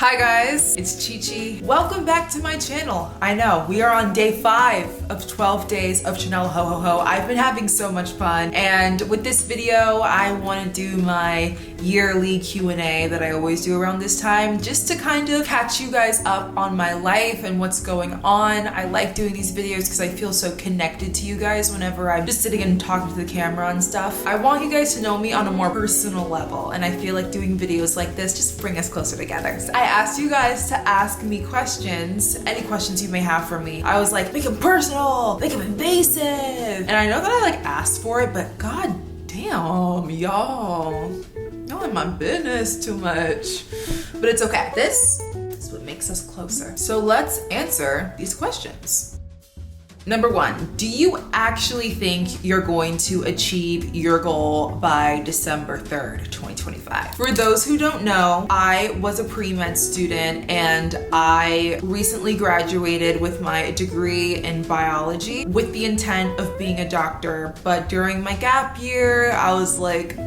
Hi guys, it's Chichi. Welcome back to my channel. I know, we are on day 5 of 12 days of Chinelo-HO. I've been having so much fun, and with this video, I want to do my yearly Q&A that I always do around this time, just to kind of catch you guys up on my life and what's going on. I like doing these videos because I feel so connected to you guys whenever I'm just sitting and talking to the camera and stuff. I want you guys to know me on a more personal level, and I feel like doing videos like this just bring us closer together. So I asked you guys to ask me questions, any questions you may have for me. I was like, make them personal, make them invasive. And I know that I like asked for it, but god damn, y'all in my business too much. But it's okay. This is what makes us closer. So let's answer these questions. Number 1, do you actually think you're going to achieve your goal by December 3rd, 2025? For those who don't know, I was a pre-med student and I recently graduated with my degree in biology with the intent of being a doctor. But during my gap year, I was like,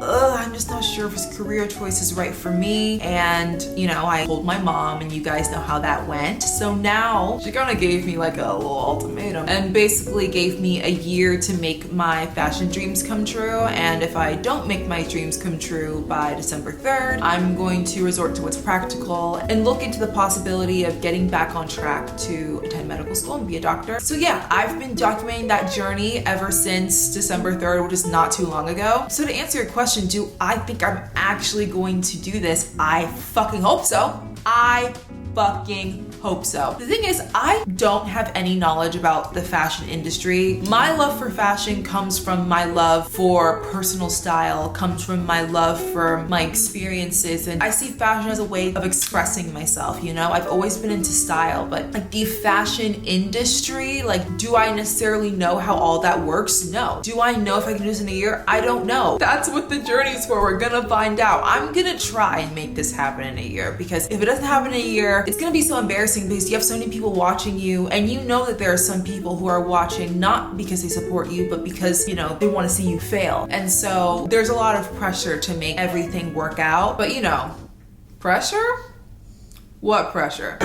I'm just not sure if this career choice is right for me. And you know, I told my mom, and you guys know how that went. So now she kind of gave me like a little ultimatum and basically gave me a year to make my fashion dreams come true. And if I don't make my dreams come true by December 3rd, I'm going to resort to what's practical and look into the possibility of getting back on track to attend medical school and be a doctor. So yeah, I've been documenting that journey ever since December 3rd, which is not too long ago. So to answer your question, do I think I'm actually going to do this? I fucking hope so. I fucking hope so. The thing is, I don't have any knowledge about the fashion industry. My love for fashion comes from my love for personal style, comes from my love for my experiences, and I see fashion as a way of expressing myself, you know? I've always been into style, but like the fashion industry, like, do I necessarily know how all that works? No. Do I know if I can do this in a year? I don't know. That's what the journey's for. We're gonna find out. I'm gonna try and make this happen in a year, because if it doesn't happen in a year, it's gonna be so embarrassing because you have so many people watching you, and you know that there are some people who are watching not because they support you, but because, you know, they want to see you fail. And so there's a lot of pressure to make everything work out. But you know, pressure? What pressure?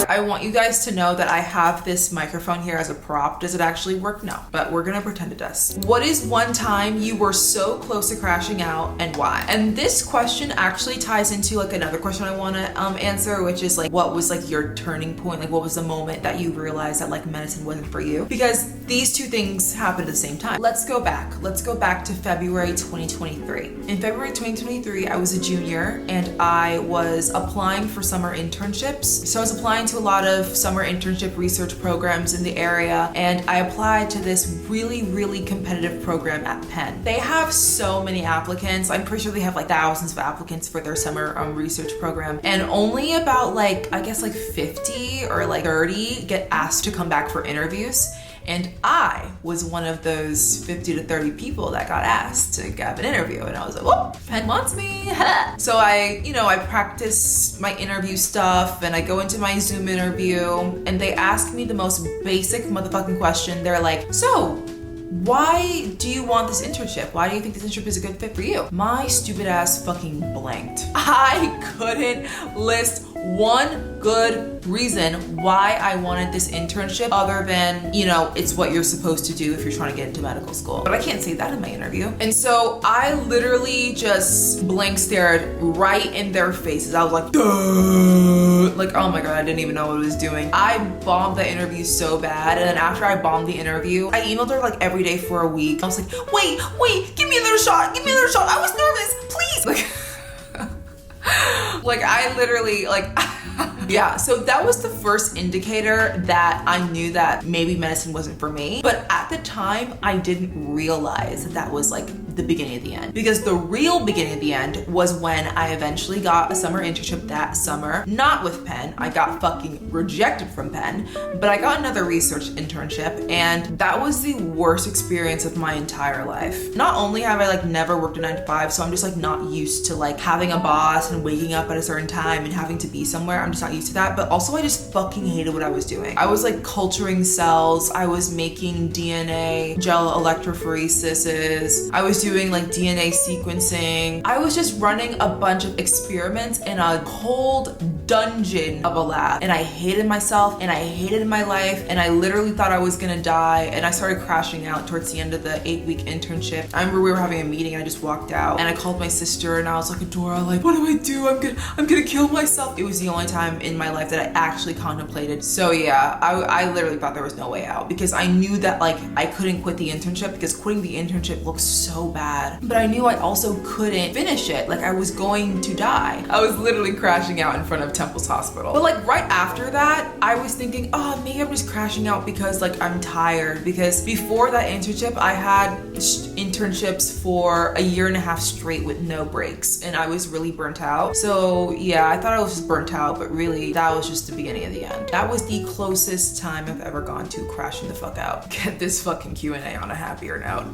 I want you guys to know that I have this microphone here as a prop. Does it actually work? No, but we're gonna pretend it does. What is one time you were so close to crashing out, and why? And this question actually ties into like another question I wanna answer, which is like, what was like your turning point? Like, what was the moment that you realized that like medicine wasn't for you? Because these two things happened at the same time. Let's go back. Let's go back to February 2023. In February 2023, I was a junior and I was applying for summer internships. So I was applying to a lot of summer internship research programs in the area, and I applied to this really, really competitive program at Penn. They have so many applicants. I'm pretty sure they have like thousands of applicants for their summer research program, and only about like, I guess like 50 or like 30 get asked to come back for interviews. And I was one of those 50 to 30 people that got asked to have an interview. And I was like, whoa, Penn wants me. So I practice my interview stuff, and I go into my Zoom interview, and they ask me the most basic motherfucking question. They're like, so why do you want this internship? Why do you think this internship is a good fit for you? My stupid ass fucking blanked. I couldn't list one good reason why I wanted this internship other than, you know, it's what you're supposed to do if you're trying to get into medical school. But I can't say that in my interview. And so I literally just blank stared right in their faces. I was like, duh! Like, oh my God, I didn't even know what I was doing. I bombed the interview so bad. And then after I bombed the interview, I emailed her like every day for a week. I was like, wait, give me another shot. Give me another shot. I was nervous, please. Like I literally yeah, so that was the first indicator that I knew that maybe medicine wasn't for me. But at the time, I didn't realize that was like the beginning of the end, because the real beginning of the end was when I eventually got a summer internship that summer, not with Penn. I got fucking rejected from Penn, but I got another research internship, and that was the worst experience of my entire life. Not only have I like never worked a 9 to 5, so I'm just like not used to like having a boss and waking up at a certain time and having to be somewhere. I'm just not not used to that, but also I just fucking hated what I was doing. I was like culturing cells, I was making DNA gel electrophoresis, I was doing like DNA sequencing. I was just running a bunch of experiments in a cold dungeon of a lab, and I hated myself and I hated my life, and I literally thought I was gonna die, and I started crashing out towards the end of the 8-week internship. I remember we were having a meeting and I just walked out and I called my sister and I was like, Adora, like, what do I do? I'm gonna kill myself. It was the only time in my life that I actually contemplated. So yeah, I literally thought there was no way out, because I knew that like I couldn't quit the internship, because quitting the internship looks so bad. But I knew I also couldn't finish it. Like, I was going to die. I was literally crashing out in front of Temple's hospital. But like right after that, I was thinking, oh, maybe I'm just crashing out because like I'm tired. Because before that internship, I had internships for 1.5 years straight with no breaks, and I was really burnt out. So yeah, I thought I was just burnt out, but really that was just the beginning of the end. That was the closest time I've ever gone to crashing the fuck out. Get this fucking Q&A on a happier note.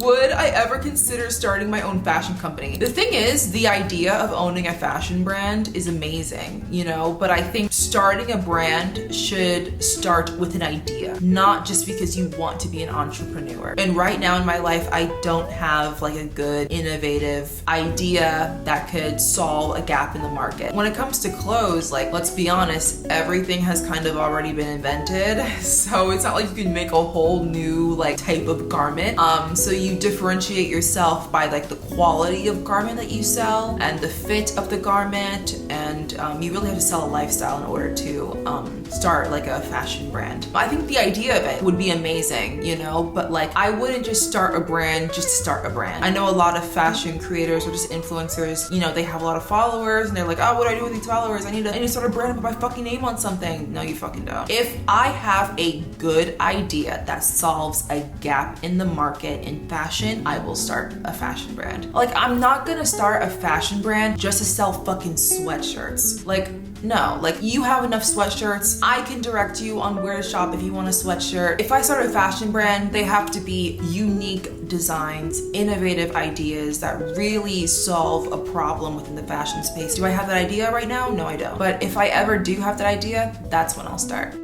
Would I ever consider starting my own fashion company? The thing is, the idea of owning a fashion brand is amazing, you know, but I think starting a brand should start with an idea, not just because you want to be an entrepreneur. And right now in my life, I don't have like a good innovative idea that could solve a gap in the market. When it comes to clothes, like, let's be honest, everything has kind of already been invented. So it's not like you can make a whole new like type of garment. So you differentiate yourself by like the quality of garment that you sell and the fit of the garment, and you really have to sell a lifestyle in order to start like a fashion brand. I think the idea of it would be amazing, you know, but like I wouldn't just start a brand just to start a brand. I know a lot of fashion creators or just influencers, you know, they have a lot of followers and they're like, oh, what do I do with these followers? I need to start a brand and put my fucking name on something. No, you fucking don't. If I have a good idea that solves a gap in the market in fashion, I will start a fashion brand. Like, I'm not gonna start a fashion brand just to sell fucking sweatshirts. Like, no, like, you have enough sweatshirts. I can direct you on where to shop if you want a sweatshirt. If I start a fashion brand, they have to be unique designs, innovative ideas that really solve a problem within the fashion space. Do I have that idea right now? No, I don't. But if I ever do have that idea, that's when I'll start.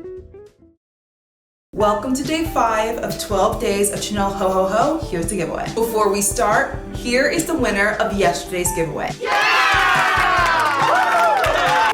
Welcome to day 5 of 12 days of Chinelo-HO. Here's the giveaway. Before we start, here is the winner of yesterday's giveaway.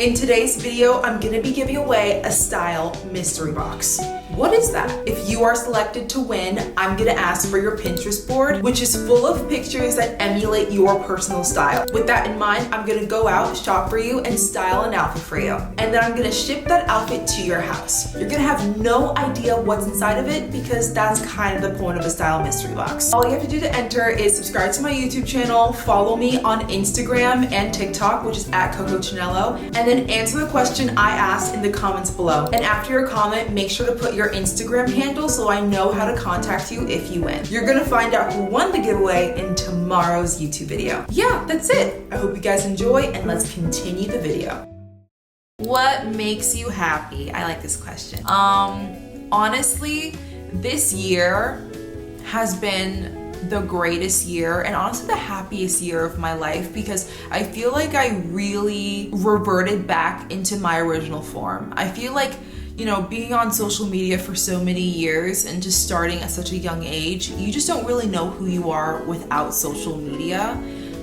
In today's video, I'm gonna be giving away a style mystery box. What is that? If you are selected to win, I'm gonna ask for your Pinterest board, which is full of pictures that emulate your personal style. With that in mind, I'm gonna go out, shop for you, and style an outfit for you. And then I'm gonna ship that outfit to your house. You're gonna have no idea what's inside of it, because that's kind of the point of a style mystery box. All you have to do to enter is subscribe to my YouTube channel, follow me on Instagram and TikTok, which is at Coco Chinelo, and then answer the question I asked in the comments below. And after your comment, make sure to put your Instagram handle so I know how to contact you if you win. You're gonna find out who won the giveaway in tomorrow's YouTube video. Yeah, that's it. I hope you guys enjoy, and let's continue the video. What makes you happy? I like this question. Honestly, this year has been the greatest year, and honestly the happiest year of my life, because I feel like I really reverted back into my original form. I feel like, you know, being on social media for so many years and just starting at such a young age, you just don't really know who you are without social media.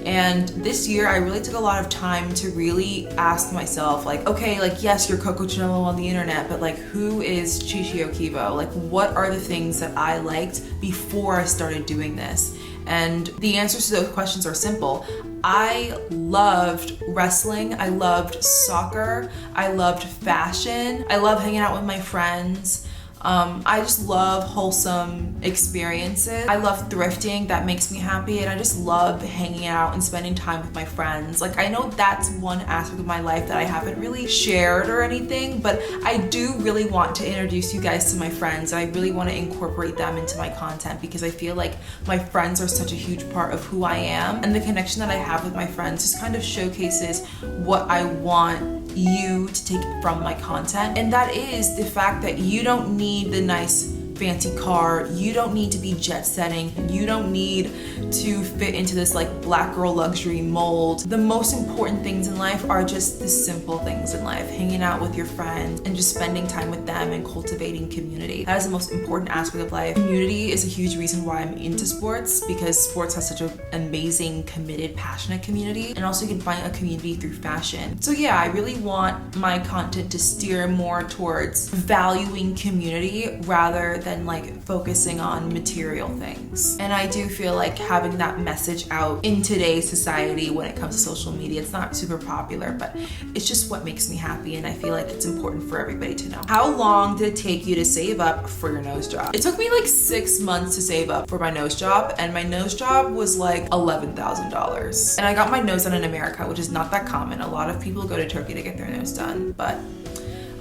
And this year, I really took a lot of time to really ask myself, like, okay, like, yes, you're Coco Chinelo on the internet, but like, who is Chichi Okibo? Like, what are the things that I liked before I started doing this? And the answers to those questions are simple. I loved wrestling, I loved soccer, I loved fashion, I love hanging out with my friends. I just love wholesome experiences. I love thrifting, that makes me happy, and I just love hanging out and spending time with my friends. Like, I know that's one aspect of my life that I haven't really shared or anything, but I do really want to introduce you guys to my friends. I really want to incorporate them into my content, because I feel like my friends are such a huge part of who I am, and the connection that I have with my friends just kind of showcases what I want you to take from my content, and that is the fact that you don't need the nice fancy car. You don't need to be jet setting. You don't need to fit into this like black girl luxury mold. The most important things in life are just the simple things in life. Hanging out with your friends and just spending time with them and cultivating community. That is the most important aspect of life. Community is a huge reason why I'm into sports, because sports has such an amazing, committed, passionate community. And also you can find a community through fashion. So yeah, I really want my content to steer more towards valuing community rather than like focusing on material things. And I do feel like having that message out in today's society when it comes to social media, it's not super popular, but it's just what makes me happy, and I feel like it's important for everybody to know. How long did it take you to save up for your nose job? It took me like 6 months to save up for my nose job, and my nose job was like $11,000. And I got my nose done in America, which is not that common. A lot of people go to Turkey to get their nose done, but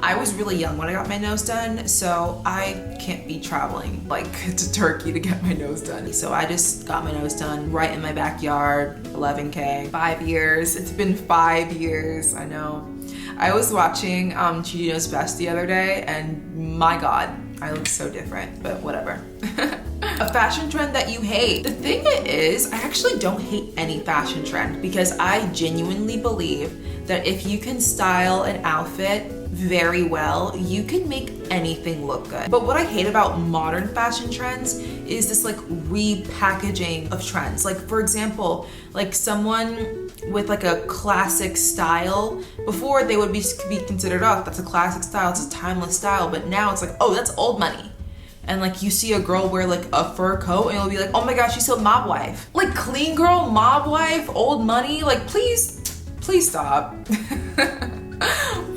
I was really young when I got my nose done, so I can't be traveling like to Turkey to get my nose done. So I just got my nose done right in my backyard, 11K, 5 years. It's been 5 years, I know. I was watching Chichi Knows Best the other day, and my God, I look so different, but whatever. A fashion trend that you hate. The thing is, I actually don't hate any fashion trend, because I genuinely believe that if you can style an outfit very well, you can make anything look good. But what I hate about modern fashion trends is this like repackaging of trends. Like for example, like someone with like a classic style, before they would be considered, oh, that's a classic style, it's a timeless style, but now it's like, oh, that's old money. And like you see a girl wear like a fur coat and you'll be like, oh my gosh, she's so mob wife. Like clean girl, mob wife, old money, like please stop.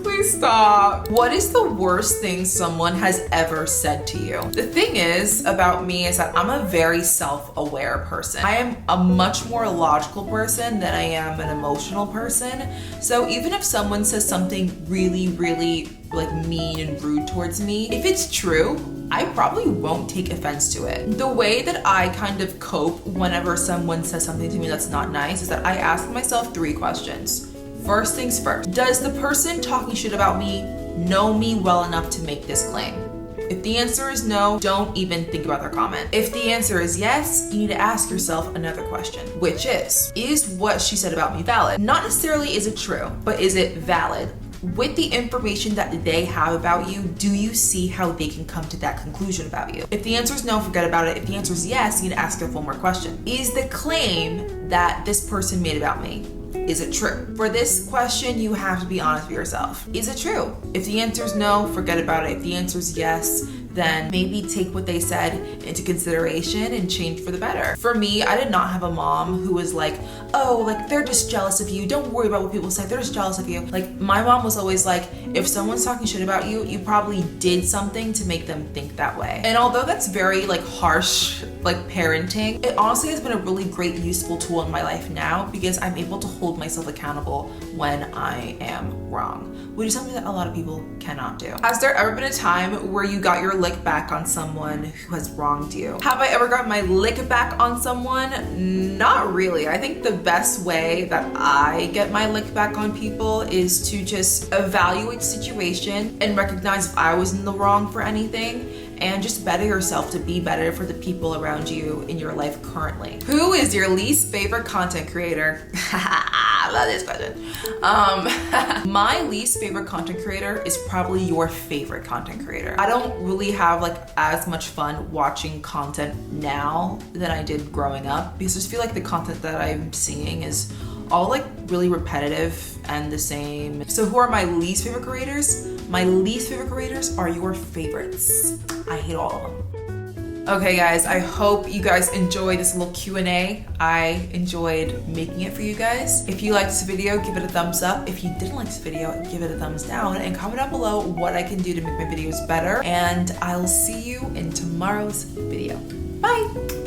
Please stop. What is the worst thing someone has ever said to you? The thing is about me is that I'm a very self-aware person. I am a much more logical person than I am an emotional person. So even if someone says something really, really like mean and rude towards me, if it's true, I probably won't take offense to it. The way that I kind of cope whenever someone says something to me that's not nice is that I ask myself 3 questions. First things first, does the person talking shit about me know me well enough to make this claim? If the answer is no, don't even think about their comment. If the answer is yes, you need to ask yourself another question, which is what she said about me valid? Not necessarily is it true, but is it valid? With the information that they have about you, do you see how they can come to that conclusion about you? If the answer is no, forget about it. If the answer is yes, you need to ask yourself one more question. Is the claim that this person made about me, is it true? For this question, you have to be honest with yourself. Is it true? If the answer is no, forget about it. If the answer is yes, then maybe take what they said into consideration and change for the better. For me, I did not have a mom who was like, oh, like they're just jealous of you. Don't worry about what people say. They're just jealous of you. Like my mom was always like, if someone's talking shit about you, you probably did something to make them think that way. And although that's very like harsh, like parenting, it honestly has been a really great, useful tool in my life now, because I'm able to hold myself accountable when I am wrong, which is something that a lot of people cannot do. Has there ever been a time where you got your lick back on someone who has wronged you? Have I ever gotten my lick back on someone? Not really. I think the best way that I get my lick back on people is to just evaluate the situation and recognize if I was in the wrong for anything, and just better yourself to be better for the people around you in your life currently. Who is your least favorite content creator? I love this question. My least favorite content creator is probably your favorite content creator. I don't really have like as much fun watching content now than I did growing up, because I just feel like the content that I'm seeing is all like really repetitive and the same. So who are my least favorite creators? My least favorite creators are your favorites. I hate all of them. Okay guys, I hope you guys enjoyed this little Q&A. I enjoyed making it for you guys. If you liked this video, give it a thumbs up. If you didn't like this video, give it a thumbs down, and comment down below what I can do to make my videos better. And I'll see you in tomorrow's video. Bye.